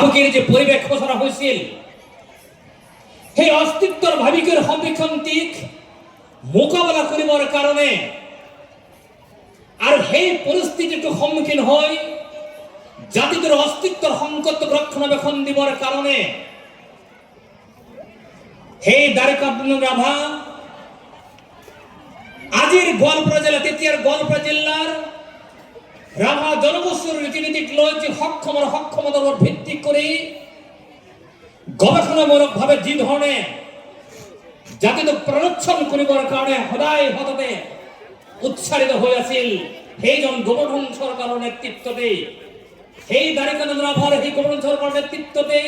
ভাবুকের যে পরিবেশ খসড়া হয়েছিল সেই অস্তিত্বর ভাবিকের সন্দিক্ষন্তিক মোকাবেলা করিবার কারণে আর সেই পরিস্থিতিটো সম্মুখীন হয় জাতিদের অস্তিত্বর সংকট রক্ষণাবেক্ষণ দিবার কারণে সেই দারিকাপ্রসাদ রাভা আজির গোয়ালপাড়া জেলা তৃতীয় গোয়ালপাড়া জেলার রাভা জনগোষ্ঠীর রীতিনীতিক লয় যে সক্ষমতার উপর ভিত্তি করে গবেষণামূলক ভাবে যে ধরনের জাতিকে প্ররোচ্ছন করিবার কারণে সদায় হততে উৎসারিত হয়েছিল সেইজন গোবর্ধন সরকারের নেতৃত্বতে সেই দারিকাপ্রসাদ রাভার সেই গোবর্ধন সরকারের নেতৃত্বতে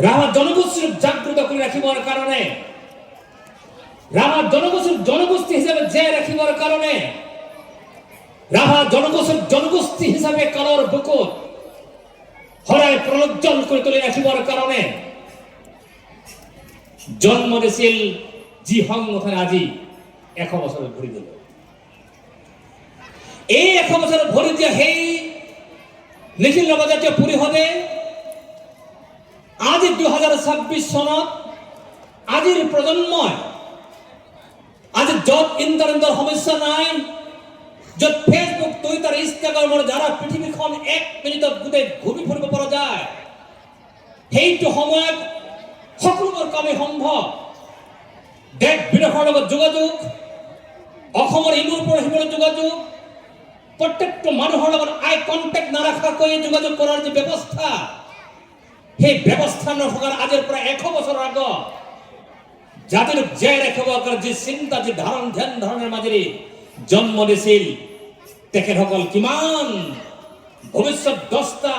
রাভা জনগোষ্ঠীর জাগ্রত করে রাখিবার কারণে রাভা জনগোষ্ঠী হিসাবে জয় রাখিবার কারণে রাভা জনগোষ্ঠী হিসাবে কালোর বুকুত হরায় প্রজ্জ্বল করে তুলে রাখিবার কারণে জন্ম দিছিল জি সংগঠন আজি 100 বছর ভরি দিল। এই 100 বছর ভরি দিয়া সেই নিখিল নবজাতীয় পুরী হবে আজি 2026 সনত আজির প্রজন্ময় আজ যত ইন্টারনেটের সমস্যা নাই যত ফেসবুক টুইটার ইনস্টাগ্রামের যারা পৃথিবীখন 1 মিনিটত গোটেই ঘূৰি ফুৰিব পৰা যায় সেইটো সময়ত সকলোবোৰ কামেই সম্ভৱ। দেশ বিদেশৰ লগত যোগাযোগ, অসমৰ ইমূৰ পৰা সিমূৰ যোগাযোগ, প্ৰত্যেকটো মানুহৰ লগত আই কণ্টেক্ট নাৰাখাকৈ যোগাযোগ কৰাৰ যে ব্যৱস্থা সেই ব্যৱস্থা নথকাৰ আজিৰ পৰা 100 বছৰ আগত জাতির জয় রাখিবার যে চিন্তা যে ধারণ ধ্যান ধারণের মাজেৰে জন্ম দিছিল তেখেতসকল কিমান ভবিষ্যৎ দস্তা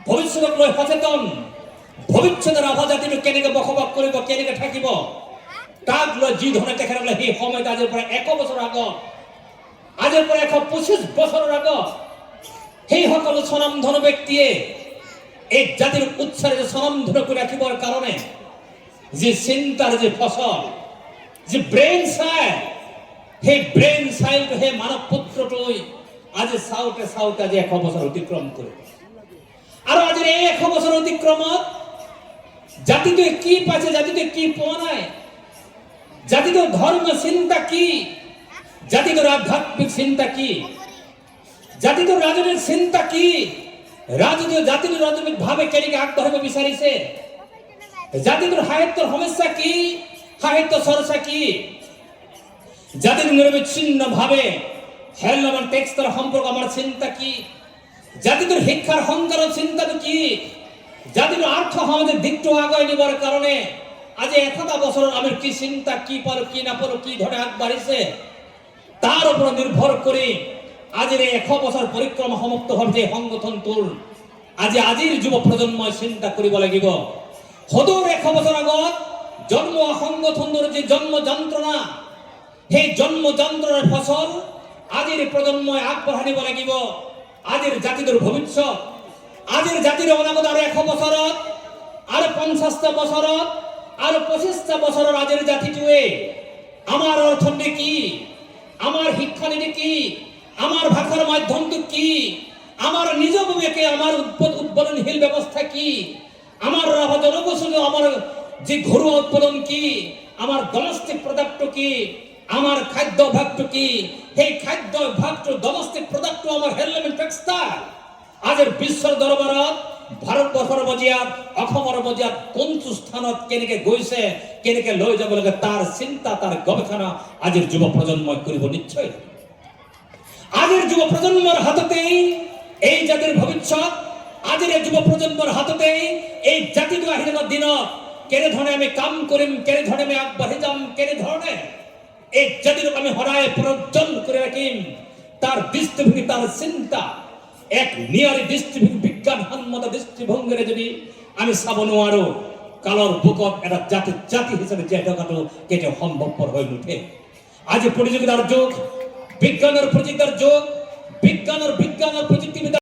ভবিষ্যতক লৈ সচেতন ভবিষ্যতের রাভা জাতিটো কেনেকে বসবাস কৰিব কেনেকে থাকিব তাক লৈ যি ধৰণে তেখেতসকলে সেই সময়ত আজিৰ পৰা 100 বছৰ আগত আজিৰ পৰা 125 বছৰৰ আগত সেই সকলো স্বনামধন্য ব্যক্তিয়ে এই জাতির উৎসাহে স্বনামধন্য করে রাখিবার কারণে যে চিন্তার যে ফসল যে ব্রেন সাইল সেই ব্রেন সাইল হে মানব পুত্রটই আজ সাউটে সাউটে যে 100 বছর অতিক্রম করে আর আজ এই 100 বছর অতিক্রমত জাতিতে কি পাচ্ছে জাতিতে কি পোৱা নাই জাতিতে ধর্ম চিন্তা কি জাতিতে আধ্যাত্মিক চিন্তা কি জাতিতে রাজনৈতিক চিন্তা কি জাতির রাজনৈতিক ভাবে কেনেকে আগবাঢ়িব বিচাৰিছে জাতিটোৰ সাহিত্যৰ সমস্যা কি সাহিত্য চৰ্চা কি জাতিৰ নিৰবিচ্ছিন্ন ভাবে হেলমান টেক্সটৰ সম্পৰ্ক আমাৰ চিন্তা কি জাতিটোৰ শিক্ষাৰ সংকাৰৰ চিন্তাটো কি জাতিটোৰ আৰ্থ সামাজিক দিকটো আগুৱাই নিবৰ কাৰণে আজি 100 বছৰৰ আমি কি চিন্তা কি পাৰো কি নাপাৰো কি ধৰণে আগবাঢ়িছে তাৰ ওপৰত নিৰ্ভৰ কৰি আজিৰ 100 বছৰ পৰিক্ৰমা সমাপ্ত হোৱাৰ যে সংগঠনটোৰ আজিৰ যুৱ প্ৰজন্মই চিন্তা কৰিব লাগিব। সদূৰ 100 বছৰ আগত জন্ম সংগঠনৰ যে জন্ম যন্ত্ৰণা সেই জন্ম যন্ত্ৰণাৰ ফসল আজিৰ প্ৰজন্মই আগবঢ়াই নিব লাগিব। আজিৰ জাতিটোৰ ভৱিষ্যত আজিৰ জাতিৰ অনাগত আৰু 100 বছৰত আৰু 50টা বছৰত আৰু 25টা বছৰৰ আজিৰ জাতিটোৱে আমাৰ অৰ্থনীতি কি আমাৰ শিক্ষানীতি কি আমার ভাষার মাধ্যমটো কি আমার নিজ বিবেকে আমার উৎপাদনশীল ব্যবস্থা কি আমার রাভা জনগোষ্ঠী আমার যে ঘরোয়া উৎপাদন কি আমার ডোমেস্টিক প্রোডাক্ট কি আমার খাদ্য ভাগটো কি সেই খাদ্য ভাগটো ডোমেস্টিক প্রোডাক্ট আমার হেলমেট টেক্সটাইল আজিৰ বিশ্বৰ দৰবাৰত ভাৰতবৰ্ষৰ মজিয়াত অসমৰ মজিয়াত কোনটো স্থানত কেনেকে গৈছে কেনেকে লৈ যাব লাগে তাৰ চিন্তা তাৰ গৱেষণা আজিৰ যুৱ প্ৰজন্মই কৰিব নিশ্চয়। আজিৰ যুৱ প্ৰজন্মৰ হাততেই এই জাতিৰ ভৱিষ্যত আজিৰ যুৱ প্ৰজন্মৰ হাততেই এই জাতিটো আহিব দিনত কেনেধৰণে আমি কাম কৰিম কেনেধৰণে আমি আগবাঢ়ি যাম কেনেধৰণে এই জাতিটোক আমি সদায় প্ৰজ্বল কৰি ৰাখিম তাৰ দৃষ্টিভংগী তাৰ চিন্তা এক নিয়াৰী দৃষ্টিভংগী বিজ্ঞানসন্মত দৃষ্টিভংগীৰে যদি আমি চাব নোৱাৰো কালৰ বুকত এটা জাতি হিচাপে জীয়াই থকাটো কেতিয়াও সম্ভৱপৰ হৈ নুঠে। আজি প্ৰতিযোগিতাৰ যুগ বিজ্ঞানের প্রযুক্তির যুগ বিজ্ঞানের প্রযুক্তিবিদ্যা